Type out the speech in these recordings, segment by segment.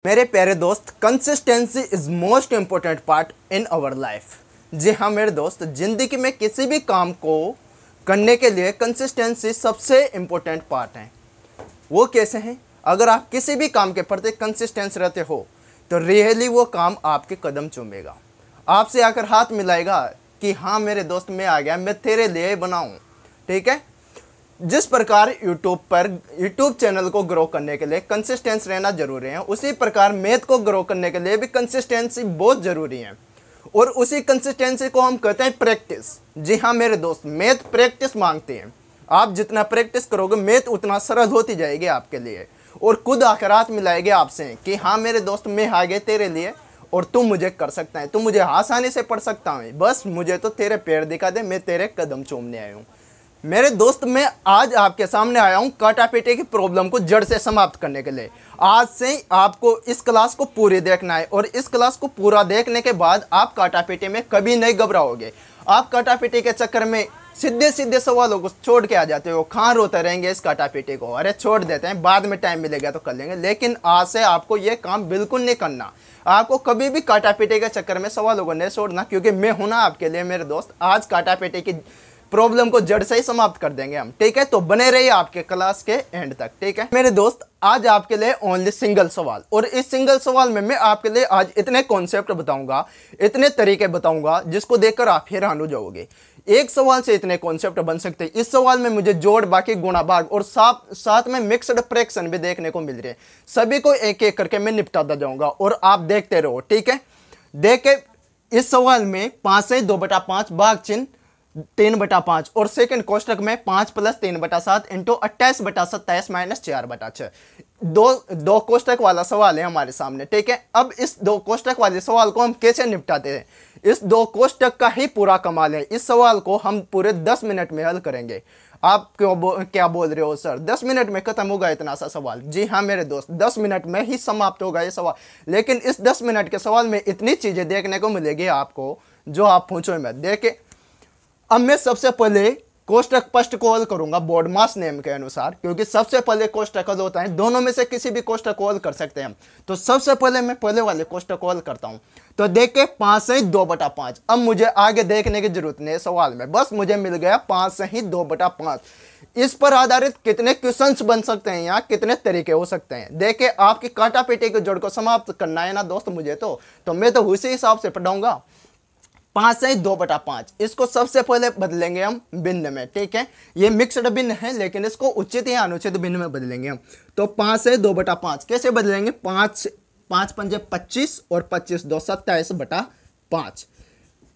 मेरे प्यारे दोस्त, consistency is most important part in our life. जी हाँ मेरे दोस्त, ज़िंदगी में किसी भी काम को करने के लिए कंसिस्टेंसी सबसे इम्पोर्टेंट पार्ट है। वो कैसे हैं? अगर आप किसी भी काम के प्रति कंसिस्टेंस रहते हो तो रियली वो काम आपके कदम चूमेगा, आपसे आकर हाथ मिलाएगा कि हाँ मेरे दोस्त मैं आ गया, मैं तेरे लिए बनाऊँ। ठीक है, जिस प्रकार यूट्यूब चैनल को ग्रो करने के लिए कंसिस्टेंस रहना जरूरी है, उसी प्रकार मैथ को ग्रो करने के लिए भी कंसिस्टेंसी बहुत ज़रूरी है। और उसी कंसिस्टेंसी को हम कहते हैं प्रैक्टिस। जी हाँ मेरे दोस्त, मैथ प्रैक्टिस मांगती है। आप जितना प्रैक्टिस करोगे मैथ उतना सरल होती जाएगी आपके लिए, और खुद आकर हाथ मिलाएगी आपसे कि हाँ मेरे दोस्त मैं आ गया तेरे लिए और तू मुझे कर सकता है, तू मुझे आसानी से पढ़ सकता है, बस मुझे तो तेरे पैर दिखा दे, मैं तेरे कदम चूमने आया हूँ। मेरे दोस्त, मैं आज आपके सामने आया हूँ काटापीटे की प्रॉब्लम को जड़ से समाप्त करने के लिए। आज से आपको इस क्लास को पूरी देखना है, और इस क्लास को पूरा देखने के बाद आप काटापीटे में कभी नहीं घबराओगे। आप काटापीटे के चक्कर में सीधे सीधे सवालों को छोड़ के आ जाते हो, कहाँ रोते रहेंगे इस काटापीटे को, अरे छोड़ देते हैं, बाद में टाइम मिलेगा तो कर लेंगे। लेकिन आज से आपको ये काम बिल्कुल नहीं करना। आपको कभी भी काटापीटे के चक्कर में सवालों को नहीं छोड़ना, क्योंकि मैं हूं ना आपके लिए मेरे दोस्त। आज काटापीटे की प्रॉब्लम को जड़ से ही समाप्त कर देंगे हम। ठीक है, तो बने रहिए आपके क्लास के एंड तक। ठीक है मेरे दोस्त, आज आपके लिए ओनली सिंगल सवाल, और इस सिंगल सवाल में मैं आपके लिए आज इतने कॉन्सेप्ट बताऊंगा, इतने तरीके बताऊंगा जिसको देखकर आप हैरान हो जाओगे। एक सवाल से इतने कॉन्सेप्ट बन सकते हैं। इस सवाल में मुझे जोड़, बाकी, गुणा, भाग और साथ में मिक्सड फ्रैक्शन भी देखने को मिल रहे हैं। सभी को एक एक करके मैं निपटाता जाऊंगा और आप देखते रहो। ठीक है, देखे इस सवाल में 5 से 2/5 भाग चिन्ह 3/5 और सेकंड कोष्टक में 5 + 3/7 इंटू 28/27 - 4/6 दो कोष्टक वाला सवाल है हमारे सामने। ठीक है, अब इस दो कोष्टक वाले सवाल को हम कैसे निपटाते हैं, इस दो कोष्टक का ही पूरा कमाल है। इस सवाल को हम पूरे 10 मिनट में हल करेंगे। आप क्या बोल रहे हो सर, 10 मिनट में खत्म होगा इतना सा सवाल? जी हाँ मेरे दोस्त, 10 मिनट में ही समाप्त होगा ये सवाल। लेकिन इस 10 मिनट के सवाल में इतनी चीजें देखने को मिलेगी आपको जो आप पूछो मत। देखे, अब मैं सबसे पहले कोष्टक फर्स्ट को हल करूंगा बोर्ड मास नेम के अनुसार, क्योंकि सबसे पहले कोष्टक हल होता है। दोनों में से किसी भी कोष्टक को हल कर सकते हैं हम। तो सबसे पहले मैं पहले वाले कोष्टक को हल करता हूं। तो देखे 5 से 2/5। अब मुझे आगे देखने की जरूरत नहीं है सवाल में, बस मुझे मिल गया 5 से ही 2/5। इस पर आधारित कितने क्वेश्चंस बन सकते हैं, यहाँ कितने तरीके हो सकते हैं। देखे, आपकी काटापीटे के जोड़ को समाप्त करना है ना दोस्त मुझे, तो मैं तो उसी हिसाब से पढ़ाऊंगा। 5 से 2/5 इसको सबसे पहले बदलेंगे हम भिन्न में। ठीक है, ये मिक्सड भिन्न है लेकिन इसको उचित या अनुचित भिन्न में बदलेंगे हम। तो 5 से 2/5 कैसे बदलेंगे? 5 5 × 25 और 25 2 27/5।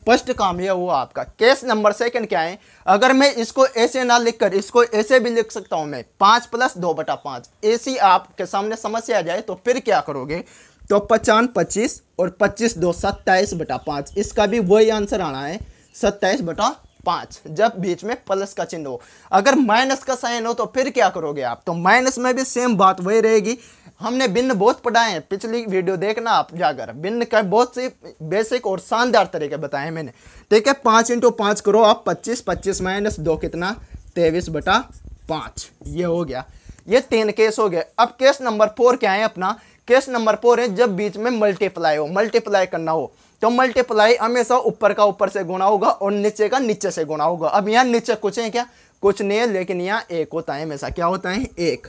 फर्स्ट काम ये हुआ आपका। केस नंबर सेकंड क्या है? अगर मैं इसको ऐसे ना लिखकर इसको ऐसे भी लिख सकता हूं मैं, 5 + 2/5। ऐसी आपके सामने समस्या आ जाए तो फिर क्या करोगे? तो 55 25 और 25 2 27/5। इसका भी वही आंसर आना है, 27/5, जब बीच में प्लस का चिन्ह हो। अगर माइनस का साइन हो तो फिर क्या करोगे आप? तो माइनस में भी सेम बात वही रहेगी। हमने भिन्न बहुत पढ़ाए हैं, पिछली वीडियो देखना आप जाकर, भिन्न का बहुत से बेसिक और शानदार तरीके बताए हैं मैंने। ठीक है, 5 × 5 करो आप, 25 25 - 2 कितना? 23/5। ये हो गया, ये 3 केस हो गए। अब केस नंबर 4 क्या है अपना? केस नंबर 4 है जब बीच में मल्टीप्लाई हो, मल्टीप्लाई करना हो। तो मल्टीप्लाई हमेशा ऊपर का ऊपर से गुणा होगा और नीचे का नीचे से गुणा होगा। अब यहाँ नीचे कुछ है क्या? कुछ नहीं है, लेकिन यहाँ 1 होता है हमेशा। क्या होता है? 1।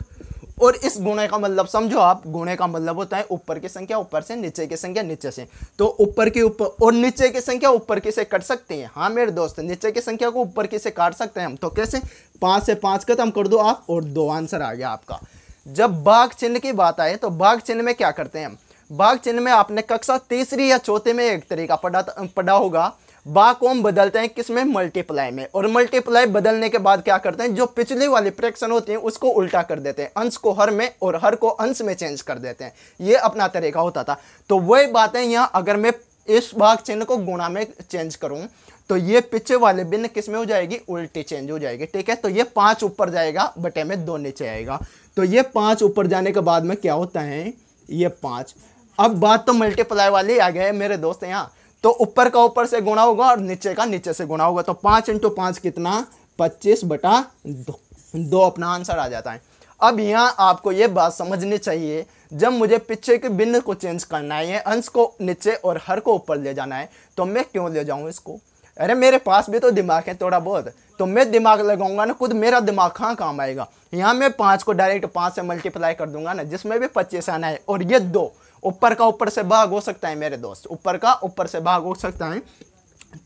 और इस गुणे का मतलब समझो आप, गुणे का मतलब होता है ऊपर की संख्या ऊपर से, नीचे की संख्या नीचे से। तो ऊपर की ऊपर और नीचे की संख्या ऊपर की से कट सकती है। हाँ मेरे दोस्त, नीचे की संख्या को ऊपर की से काट सकते हैं हम। तो कैसे? 5 से 5 खत्म कर दो आप और 2 आंसर आ गया आपका। जब भाग चिन्ह की बात आए तो भाग चिन्ह में क्या करते हैं हम? भाग चिन्ह में आपने कक्षा तीसरी या चौथे में एक तरीका पढ़ा होगा। भाग को हम बदलते हैं किसमें? मल्टीप्लाई में। और मल्टीप्लाई बदलने के बाद क्या करते हैं? जो पिछली वाली फ्रैक्शन होती है उसको उल्टा कर देते हैं, अंश को हर में और हर को अंश में चेंज कर देते हैं। ये अपना तरीका होता था। तो वही बात है यहाँ, अगर मैं इस भाग चिन्ह को गुणा में चेंज करूं तो ये पीछे वाले भिन्न किस में हो जाएगी? उल्टी चेंज हो जाएगी। ठीक है, तो ये 5 ऊपर जाएगा, बटे में 2 नीचे आएगा। तो ये 5 ऊपर जाने के बाद में क्या होता है? ये 5। अब बात तो मल्टीप्लाई वाली आ गया है मेरे दोस्त यहाँ। तो ऊपर का ऊपर से गुणा होगा और नीचे का नीचे से गुणा होगा। तो 5 × 5 कितना? 25/2 अपना आंसर आ जाता है। अब यहाँ आपको ये बात समझनी चाहिए, जब मुझे पीछे के भिन्न को चेंज करना है, अंश को नीचे और हर को ऊपर ले जाना है, तो मैं क्यों ले जाऊँ इसको? अरे मेरे पास भी तो दिमाग है थोड़ा बहुत, तो मैं दिमाग लगाऊंगा ना खुद, मेरा दिमाग कहाँ काम आएगा। यहाँ मैं 5 को डायरेक्ट 5 से मल्टीप्लाई कर दूंगा ना, जिसमें भी 25 आना है। और ये 2 ऊपर का ऊपर से भाग हो सकता है मेरे दोस्त, ऊपर का ऊपर से भाग हो सकता है।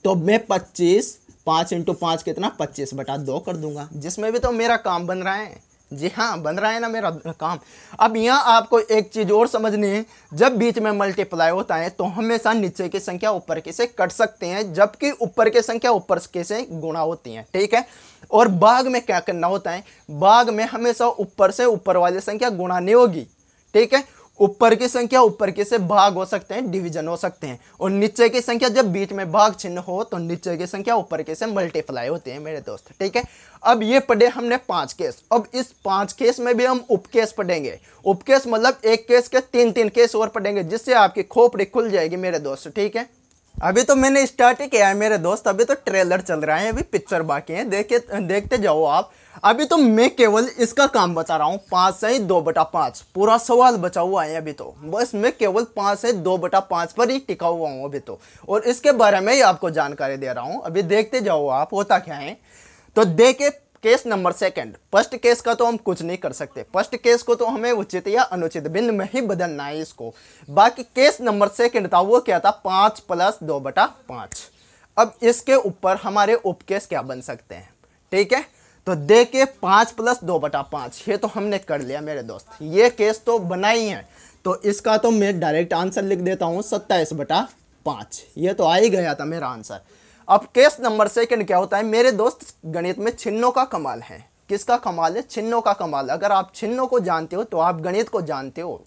तो मैं 25, 5 × 5 कितना 25/2 कर दूंगा, जिसमें भी तो मेरा काम बन रहा है। जी हाँ, बन रहा है ना मेरा काम। अब यहाँ आपको एक चीज़ और समझनी है, जब बीच में मल्टीप्लाई होता है तो हमेशा नीचे की संख्या ऊपर के से कट सकते हैं, जबकि ऊपर की संख्या ऊपर के से गुणा होती है, ठीक है। और भाग में क्या करना होता है, भाग में हमेशा ऊपर से ऊपर वाली संख्या गुणा नहीं होगी, ठीक है। ऊपर की संख्या ऊपर के से भाग हो सकते हैं, डिवीजन हो सकते हैं, और नीचे की संख्या जब बीच में भाग चिन्ह हो तो नीचे की संख्या ऊपर के से मल्टीप्लाई होती है मेरे दोस्त, ठीक है। अब ये पढ़े हमने 5 केस। अब इस 5 केस में भी हम उपकेस पढ़ेंगे। उपकेस मतलब एक केस के 3 केस और पढ़ेंगे, जिससे आपकी खोपड़ी खुल जाएगी मेरे दोस्त, ठीक है। अभी तो मैंने स्टार्ट ही किया है मेरे दोस्त, अभी तो ट्रेलर चल रहा है, अभी पिक्चर बाकी है, देखते जाओ आप। अभी तो मैं केवल इसका काम बता रहा हूँ, 5 से 2/5 पूरा सवाल बचा हुआ है अभी तो, बस मैं केवल 5 से 2/5 पर ही टिका हुआ हूँ अभी तो, और इसके बारे में ही आपको जानकारी दे रहा हूँ। अभी देखते जाओ आप होता क्या है। तो देखे केस नंबर 2, फर्स्ट केस का तो हम कुछ नहीं कर सकते, फर्स्ट केस को तो हमें उचित या अनुचित भिन्न में ही बदलना है इसको। बाकी केस नंबर 2 था, वो क्या था, 5 + 2/5। अब इसके ऊपर हमारे उपकेस क्या बन सकते हैं, ठीक है। तो देखिए 5 + 2/5 ये तो हमने कर लिया मेरे दोस्त, ये केस तो बना ही है। तो इसका तो मैं डायरेक्ट आंसर लिख देता हूँ 27/5, ये तो आ ही गया था मेरा आंसर। अब केस नंबर 2 क्या होता है मेरे दोस्त, गणित में चिन्हों का कमाल है। किसका कमाल है? चिन्हों का कमाल। अगर आप चिन्हों को जानते हो तो आप गणित को जानते हो,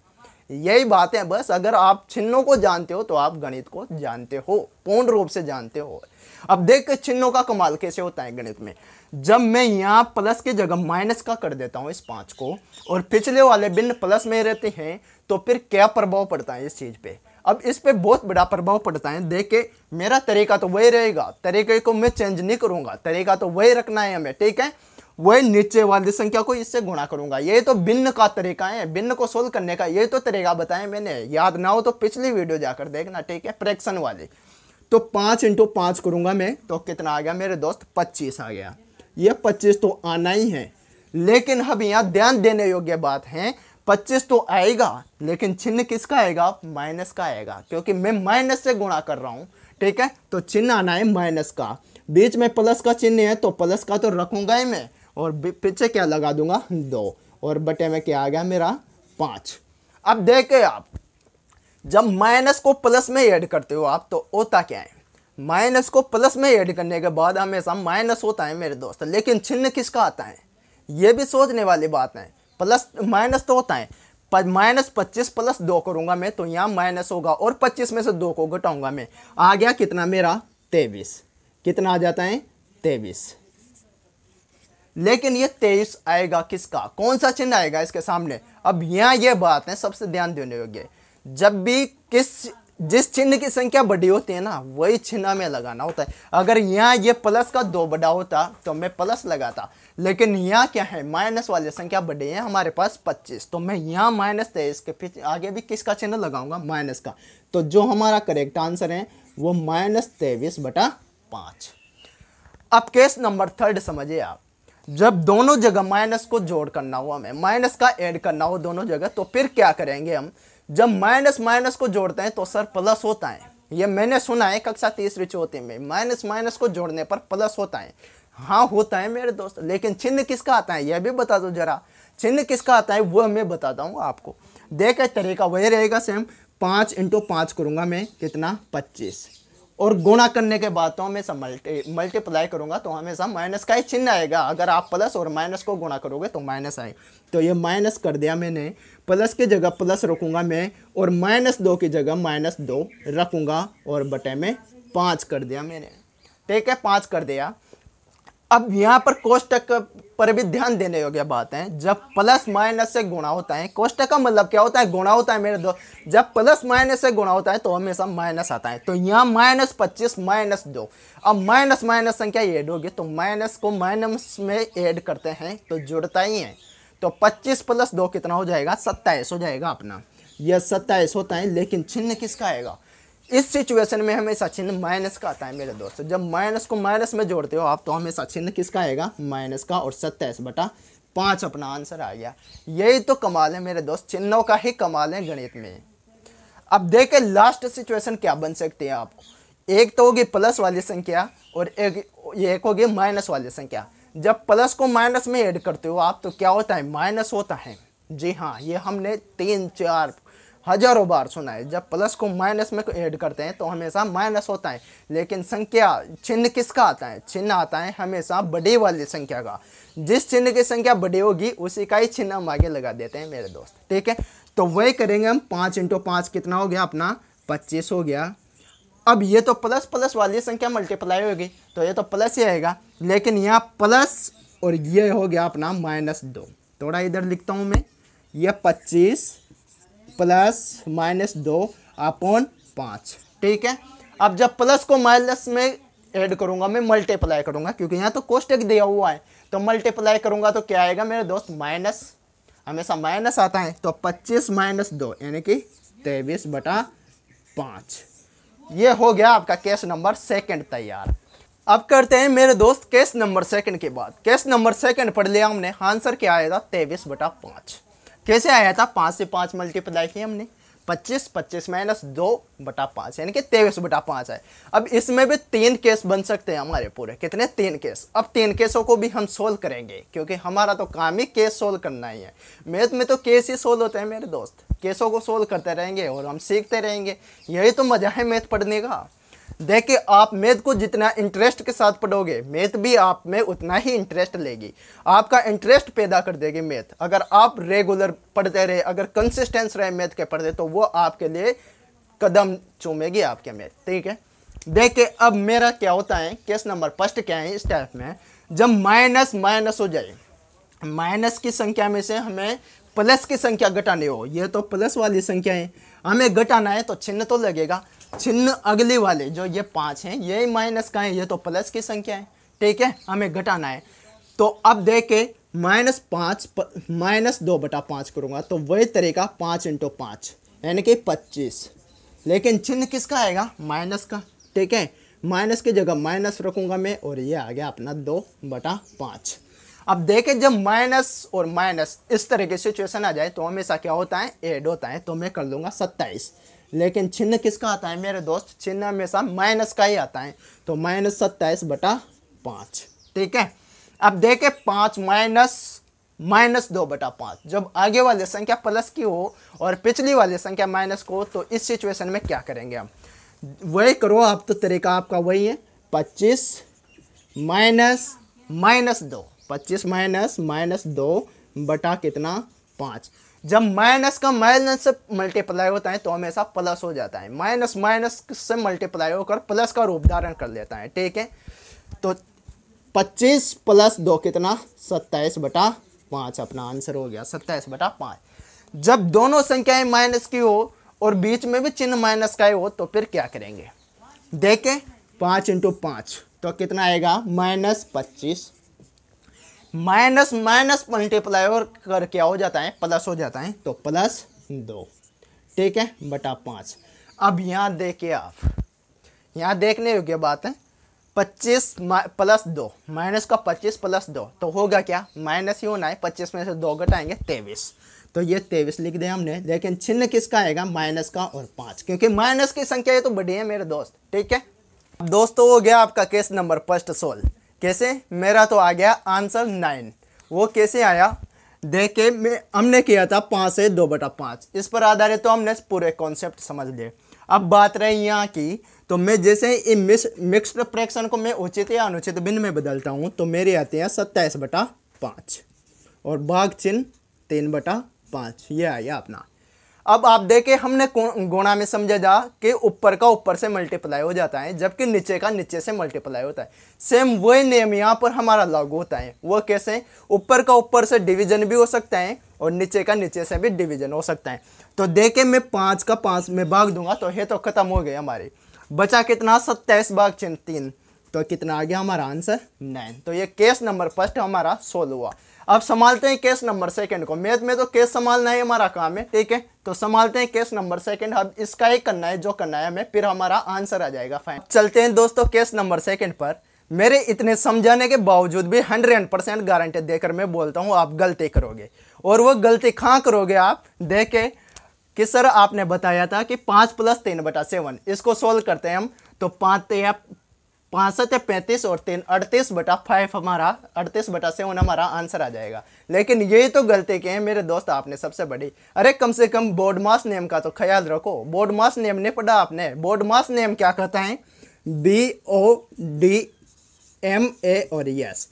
यही बात है बस। अगर आप चिन्हों को जानते हो तो आप गणित को जानते हो, पूर्ण रूप से जानते हो। अब देख चिन्हों का कमाल कैसे होता है गणित में। जब मैं यहाँ प्लस की जगह माइनस का कर देता हूँ इस 5 को, और पिछले वाले भिन्न प्लस में रहते हैं, तो फिर क्या प्रभाव पड़ता है इस चीज़ पे। अब इस पे बहुत बड़ा प्रभाव पड़ता है। देख के मेरा तरीका तो वही रहेगा, तरीके को मैं चेंज नहीं करूँगा, तरीका तो वही रखना है हमें, ठीक है। वही नीचे वाली संख्या को इससे गुणा करूंगा, ये तो भिन्न का तरीका है, भिन्न को सोल्व करने का ये तो तरीका बताया मैंने। याद ना हो तो पिछली वीडियो जाकर देखना, ठीक है, फ्रैक्शन वाली। तो 5 × 5 करूंगा मैं, तो कितना आ गया मेरे दोस्त, 25 आ गया। ये 25 तो आना ही है, लेकिन अब यहाँ ध्यान देने योग्य बात है, 25 तो आएगा, लेकिन चिन्ह किसका आएगा, माइनस का आएगा, क्योंकि मैं माइनस से गुणा कर रहा हूँ, ठीक है। तो चिन्ह आना है माइनस का, बीच में प्लस का चिन्ह है तो प्लस का तो रखूंगा ही मैं, और पीछे क्या लगा दूंगा, 2, और बटे में क्या आ गया मेरा, 5। अब देखे आप, जब माइनस को प्लस में ऐड करते हो आप, तो होता क्या है, माइनस को प्लस में ऐड करने के बाद हमेशा माइनस होता है मेरे दोस्त, लेकिन चिन्ह किसका आता है, ये भी सोचने वाली बात है। प्लस माइनस तो होता है, -25 + 2 करूंगा मैं, तो यहाँ माइनस होगा, और 25 में से 2 को घटाऊंगा मैं, आ गया कितना मेरा, 23। कितना आ जाता है, 23। लेकिन ये 23 आएगा किसका, कौन सा चिन्ह आएगा इसके सामने। अब यहाँ ये बात है सबसे ध्यान देने योग्य, जब भी जिस चिन्ह की संख्या बड़ी होती है ना, वही चिन्ह में लगाना होता है। अगर यहाँ ये प्लस का 2 बड़ा होता तो मैं प्लस लगाता, लेकिन यहाँ क्या है, माइनस वाली संख्या बड़ी है हमारे पास 25, तो मैं यहाँ -23 के पीछे आगे भी किसका चिन्ह लगाऊंगा, माइनस का। तो जो हमारा करेक्ट आंसर है वो -23/5। अब केस नंबर 3 समझिए आप, जब दोनों जगह माइनस को जोड़ करना हो, हमें माइनस का ऐड करना हो दोनों जगह, तो फिर क्या करेंगे हम, जब माइनस माइनस को जोड़ते हैं तो सर प्लस होता है। ये मैंने सुना है कक्षा 3री 4थी में, माइनस माइनस को जोड़ने पर प्लस होता है। हाँ होता है मेरे दोस्त, लेकिन चिन्ह किसका आता है यह भी बता दो जरा, चिन्ह किसका आता है वो मैं बताता हूँ आपको। देखे तरीका वही रहेगा सेम, 5 × 5 करूँगा मैं, कितना, 25, और गुणा करने के बाद तो हमेशा मल्टीप्लाई करूंगा तो हमेशा माइनस का ही चिन्ह आएगा। अगर आप प्लस और माइनस को गुणा करोगे तो माइनस आएगा। तो ये माइनस कर दिया मैंने, प्लस की जगह प्लस रखूंगा मैं, और -2 की जगह -2 रखूंगा, और बटे में 5 कर दिया मैंने, ठीक है, 5 कर दिया। अब यहाँ पर कोष्टक पर भी ध्यान देने योग्य बात है, जब प्लस माइनस से गुणा होता है, कोष्टक का मतलब क्या होता है, गुणा होता है मेरे दोस्त। जब प्लस माइनस से गुणा होता है तो हमेशा माइनस आता है। तो यहाँ -25 -2, अब माइनस माइनस संख्या ऐड होगी तो माइनस को माइनस में ऐड करते हैं तो जुड़ता ही है। तो 25 प्लस 2 कितना हो जाएगा, 27 हो जाएगा अपना। यह 27 होता है, लेकिन चिन्ह किसका आएगा, इस सिचुएशन में हमेशा चिन्ह माइनस का आता है मेरे दोस्त। जब माइनस को माइनस में जोड़ते हो आप, तो हमेशा चिन्ह किसका आएगा, माइनस का, और 27/5 अपना आंसर आ गया। यही तो कमाल है मेरे दोस्त, चिन्हों का ही कमाल है गणित में। अब देखें लास्ट सिचुएशन क्या बन सकती है आपको। एक तो होगी प्लस वाली संख्या और एक होगी माइनस वाली संख्या। जब प्लस को माइनस में ऐड करते हो आप, तो क्या होता है, माइनस होता है। जी हाँ, ये हमने 3-4 हजारों बार सुना है। जब प्लस को माइनस में ऐड करते हैं तो हमेशा माइनस होता है। लेकिन संख्या चिन्ह किसका आता है, चिन्ह आता है हमेशा बड़ी वाली संख्या का। जिस चिन्ह की संख्या बड़ी होगी उसी का ही चिन्ह हम आगे लगा देते हैं मेरे दोस्त, ठीक है। तो वही करेंगे हम। 5 × 5 कितना हो गया अपना, 25 हो गया। अब ये तो प्लस प्लस वाली संख्या मल्टीप्लाई होगी, तो ये तो प्लस ही आएगा। लेकिन यहाँ प्लस और ये हो गया अपना -2। थोड़ा इधर लिखता हूँ मैं, ये 25 + -2/5, ठीक है। अब जब प्लस को माइनस में ऐड करूंगा मैं, मल्टीप्लाई करूंगा, क्योंकि यहाँ तो कोष्टक दिया हुआ है, तो मल्टीप्लाई करूंगा तो क्या आएगा मेरे दोस्त, माइनस। हमेशा माइनस आता है। तो 25 - 2 यानी कि 23/5। ये हो गया आपका केस नंबर 2 तैयार। अब करते हैं मेरे दोस्त केस नंबर 2 के बाद। केस नंबर 2 पढ़ लिया हमने। आंसर क्या आया था, 23/5। कैसे आया था, 5 से 5 मल्टीप्लाई किया हमने, 25 - 2/5 यानी कि 23/5 है। अब इसमें भी 3 केस बन सकते हैं हमारे पूरे। कितने, 3 केस। अब 3 केसों को भी हम सोल्व करेंगे, क्योंकि हमारा तो काम ही केस सोल्व करना ही है। मैथ में तो केस ही सोल्व होते हैं मेरे दोस्त। केसों को सोल्व करते रहेंगे और हम सीखते रहेंगे। यही तो मजा है मैथ पढ़ने का। देखिए, आप मैथ को जितना इंटरेस्ट के साथ पढ़ोगे, मैथ भी आप में उतना ही इंटरेस्ट लेगी। आपका इंटरेस्ट पैदा कर देगी मैथ। अगर आप रेगुलर पढ़ते रहे, अगर कंसिस्टेंस रहे मैथ के पढ़ते, तो वो आपके लिए कदम चूमेगी आपके मैथ, ठीक है। देखिए, अब मेरा क्या होता है, केस नंबर 1 क्या है इस टाइप में। जब माइनस माइनस हो जाए, माइनस की संख्या में से हमें प्लस की संख्या घटानी हो, ये तो प्लस वाली संख्या है, हमें घटाना है, तो चिन्ह तो लगेगा। चिन्ह अगली वाले जो ये 5 हैं, ये माइनस का है, ये तो प्लस की संख्या है, ठीक है। हमें घटाना है। तो अब देखे, -2/5 करूंगा तो वही तरीका 5 × 5 यानी कि 25। लेकिन चिन्ह किसका आएगा, माइनस का, ठीक है। माइनस की जगह माइनस रखूंगा मैं, और ये आ गया अपना 2/5। अब देखें, जब माइनस और माइनस इस तरह की सिचुएशन आ जाए, तो हमेशा क्या होता है, ऐड होता है। तो मैं कर लूँगा 27। लेकिन चिन्ह किसका आता है मेरे दोस्त, चिन्ह हमेशा माइनस का ही आता है। तो -27/5, ठीक है। अब देखें, 5 - -2/5। जब आगे वाली संख्या प्लस की हो और पिछली वाली संख्या माइनस को हो, तो इस सिचुएशन में क्या करेंगे हम, वही करो आप। तो तरीका आपका वही है, 25 - -2, 25 - -2 बटा कितना, 5। जब माइनस का माइनस से मल्टीप्लाई होता है तो हमेशा प्लस हो जाता है। माइनस माइनस से मल्टीप्लाई होकर प्लस का रूप धारण कर लेता है, ठीक है। तो 25 + 2 कितना, 27/5 अपना आंसर हो गया, 27/5। जब दोनों संख्याएं माइनस की हो और बीच में भी चिन्ह माइनस का ही हो, तो फिर क्या करेंगे, देखें, 5 × 5 तो कितना आएगा, -25। माइनस माइनस मल्टीप्लाई और कर क्या हो जाता है, प्लस हो जाता है। तो +2, ठीक है, बटा 5। अब यहाँ देखिए आप, यहाँ देखने योग्य बात है, 25 + 2, माइनस का 25 + 2 तो होगा क्या, माइनस ही होना है। 25 में से 2 घटाएंगे, 23। तो ये 23 लिख दिया हमने। लेकिन चिन्ह किसका आएगा, माइनस का और 5, क्योंकि माइनस की संख्या ये तो बड़ी है मेरे दोस्त, ठीक है। दोस्तों, हो गया आपका केस नंबर 1 सोल्व। कैसे, मेरा तो आ गया आंसर 9। वो कैसे आया, देखे, हमने किया था 5 से 2/5। इस पर आधारित तो हमने पूरे कॉन्सेप्ट समझ लिए। अब बात रही यहाँ की, तो मैं जैसे मिक्स्ड फ्रैक्शन को मैं उचित या अनुचित भिन्न में बदलता हूँ, तो मेरी आती है 27/5 और भाग चिन्ह 3/5। ये आया अपना। अब आप देखें, हमने गुणा में समझा जा कि ऊपर का ऊपर से मल्टीप्लाई हो जाता है, जबकि नीचे का नीचे से मल्टीप्लाई होता है। सेम वही नियम यहाँ पर हमारा लागू होता है। वो कैसे, ऊपर का ऊपर से डिवीजन भी हो सकता है और नीचे का नीचे से भी डिवीजन हो सकता है। तो देखें, मैं 5 का 5 में भाग दूंगा तो ये तो खत्म हो गए हमारे। बचा कितना, 27 भाग चिन्ह 3। तो कितना आ गया हमारा आंसर, 9। तो ये केस नंबर 1 हमारा सोल्व हुआ। अब संभालते हैं केस नंबर सेकंड को। मैथ में तो केस संभालना ही हमारा काम है, ठीक है। तो संभालते हैं केस नंबर सेकंड। अब इसका ही करना है जो करना है हमें, फिर हमारा आंसर आ जाएगा फाइन। चलते हैं दोस्तों केस नंबर सेकंड पर। मेरे इतने समझाने के बावजूद भी 100% गारंटी देकर मैं बोलता हूँ आप गलती करोगे। और वो गलती कहाँ करोगे आप देखे कि सर आपने बताया था कि 5 + 3/7, इसको सोल्व करते हैं हम तो 5 या 35 और 3 38/5 हमारा 38/7 हमारा आंसर आ जाएगा। लेकिन यही तो गलती की है मेरे दोस्त आपने सबसे बड़ी। अरे कम से कम बोर्ड मास नेम का तो ख्याल रखो। बोर्ड मास नेम नहीं पढ़ा आपने। बोर्ड मास नेम क्या कहता है? BODMA और यस।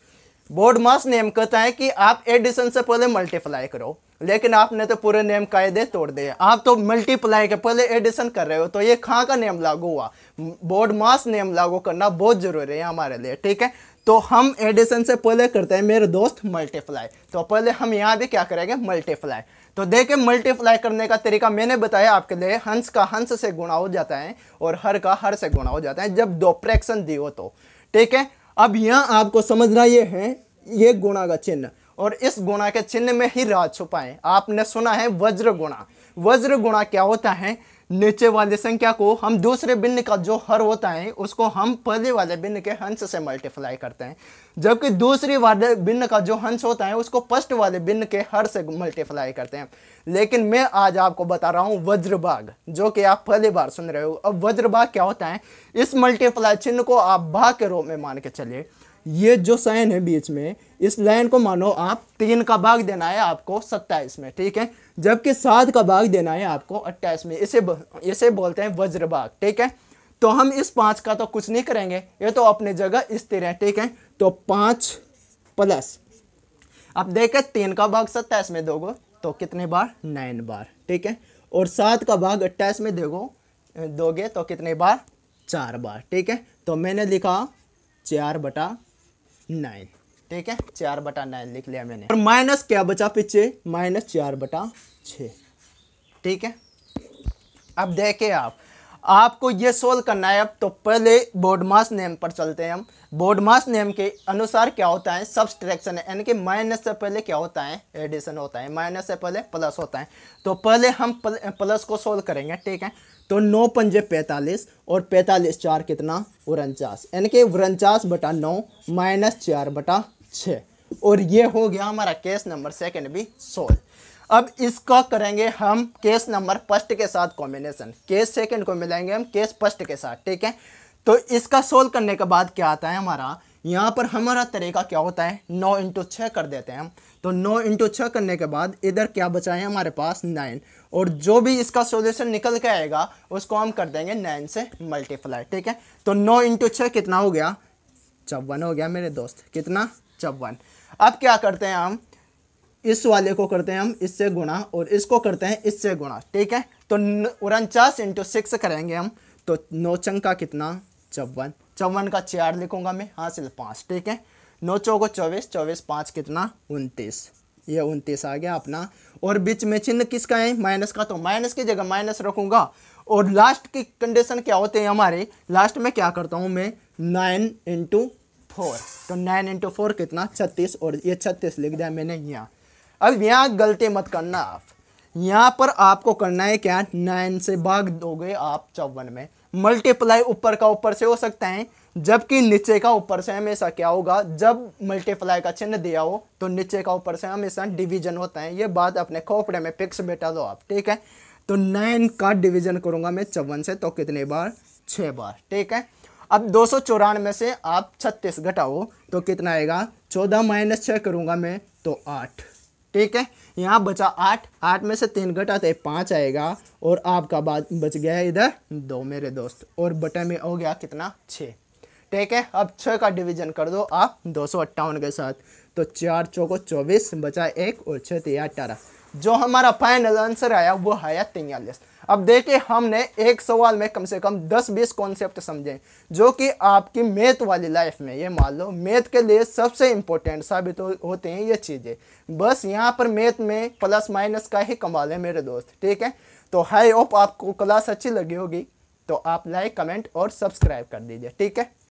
बोर्ड मास नेम कहता है कि आप एडिशन से पहले मल्टीप्लाई करो, लेकिन आपने तो पूरे नेम कायदे तोड़ दिए। आप तो मल्टीप्लाई के पहले एडिशन कर रहे हो, तो ये कहाँ का नेम लागू हुआ? बोर्ड मास नेम लागू करना बहुत जरूरी है हमारे लिए, ठीक है। तो हम एडिशन से पहले करते हैं मेरे दोस्त मल्टीप्लाई। तो पहले हम यहाँ भी क्या करेंगे? मल्टीप्लाई। तो देखिए मल्टीप्लाई करने का तरीका मैंने बताया आपके लिए। हंस का हंस से गुणा हो जाता है और हर का हर से गुणा हो जाता है जब दो फ्रैक्शन दियो तो, ठीक है। अब यहाँ आपको समझना ये है, ये गुणा का चिन्ह, और इस गुणा के चिन्ह में ही राज छुपा है। आपने सुना है वज्र गुणा। वज्र गुणा क्या होता है? नीचे वाली संख्या को हम दूसरे भिन्न का जो हर होता है उसको हम पहले वाले भिन्न के हंस से मल्टीप्लाई करते हैं, जबकि दूसरी वाले भिन्न का जो हंस होता है उसको फर्स्ट वाले भिन्न के हर से मल्टीप्लाई करते हैं। लेकिन मैं आज आपको बता रहा हूँ वज्रभाग, जो कि आप पहली बार सुन रहे हो। अब वज्रभाग क्या होता है? इस मल्टीप्लाई चिन्ह को आप भाग के रूप में मान के चलिए। ये जो साइन है बीच में, इस लाइन को मानो आप 3 का भाग देना है आपको 27 में, ठीक है। जबकि 7 का भाग देना है आपको 28 में। इसे बोलते हैं वज्रभाग, ठीक है। तो हम इस 5 का तो कुछ नहीं करेंगे, ये तो अपनी जगह स्थिर है, ठीक है। तो 5 प्लस, अब देखें 3 का भाग 27 में दोगे तो कितने बार? 9 बार, ठीक है। और 7 का भाग 28 में दोगे तो कितने बार? 4 बार, ठीक है। तो मैंने लिखा 4/9, ठीक है। 4/9 लिख लिया मैंने। और माइनस क्या बचा पीछे? -4/6, ठीक है। अब देखिए आपको ये सोल्व करना है। अब तो पहले बोर्ड मास नेम पर चलते हैं हम। बोर्ड मास नेम के अनुसार क्या होता है? सब्सट्रैक्शन है, यानी कि माइनस से पहले क्या होता है? एडिशन होता है। माइनस से पहले प्लस होता है। तो पहले हम प्लस को सोल्व करेंगे, ठीक है। तो 9 × 5 = 45 और 45 4 कितना? 49, यानी कि 49/9 -4/6। और ये हो गया हमारा केस नंबर सेकंड भी सोल्व। अब इसका करेंगे हम केस नंबर फर्स्ट के साथ कॉम्बिनेशन। केस सेकंड को मिलाएंगे हम केस फर्स्ट के साथ, ठीक है। तो इसका सोल्व करने के बाद क्या आता है हमारा? यहाँ पर हमारा तरीका क्या होता है? 9 × 6 कर देते हैं हम। तो 9 × 6 करने के बाद इधर क्या बचा है हमारे पास? 9। और जो भी इसका सॉल्यूशन निकल के आएगा उसको हम कर देंगे 9 से मल्टीप्लाई, ठीक है। तो 9 × 6 कितना हो गया? 54 हो गया मेरे दोस्त। कितना? 54। अब क्या करते हैं हम? इस वाले को करते हैं हम इससे गुणा और इसको करते हैं इससे गुणा, ठीक है। तो 49 × 6 करेंगे हम। तो 9 चंका कितना? 54। 54 का 4 लिखूंगा मैं, हासिल 5, ठीक है। 9 चौको 24, 24 5 कितना? 29। ये 29 आ गया अपना। और बीच में चिन्ह किसका है? माइनस का। तो माइनस की जगह माइनस रखूंगा। और लास्ट की कंडीशन क्या होते हैं हमारे? लास्ट में क्या करता हूं मैं? 9 × 4। तो 9 × 4 कितना? 36। और ये 36 लिख दिया मैंने यहाँ। अब यहाँ गलती मत करना आप। यहाँ पर आपको करना है क्या? 9 से भाग दोगे आप 54 में। मल्टीप्लाई ऊपर का ऊपर से हो सकता है, जबकि नीचे का ऊपर से हमेशा क्या होगा? जब मल्टीप्लाई का चिन्ह दिया हो तो नीचे का ऊपर से हमेशा डिवीजन होता है। ये बात अपने खोपड़े में फिक्स बैठा दो आप, ठीक है। तो 9 का डिवीजन करूंगा मैं 54 से, तो कितने बार? 6 बार, ठीक है। अब 294 से आप 36 घटाओ तो कितना आएगा? 14 - 6 करूंगा मैं तो 8, ठीक है। यहाँ बचा 8। 8 में से 3 घटाते 5 आएगा। और आपका बात बच गया है इधर 2 मेरे दोस्त। और बटे में हो गया कितना? 6, ठीक है। अब 6 का डिवीजन कर दो आप 258 के साथ। तो 4 चौको 24 बचा 1 और 6 × 18। जो हमारा फाइनल आंसर आया वो आया 43। अब देखिए हमने एक सवाल में कम से कम 10-20 कॉन्सेप्ट समझे, जो कि आपकी मैथ वाली लाइफ में, ये मान लो मैथ के लिए सबसे इंपॉर्टेंट साबित होते हैं ये चीज़ें। बस यहाँ पर मैथ में प्लस माइनस का ही कमाल है मेरे दोस्त, ठीक है। तो आई होप आपको क्लास अच्छी लगी होगी। तो आप लाइक, कमेंट और सब्सक्राइब कर दीजिए, ठीक है।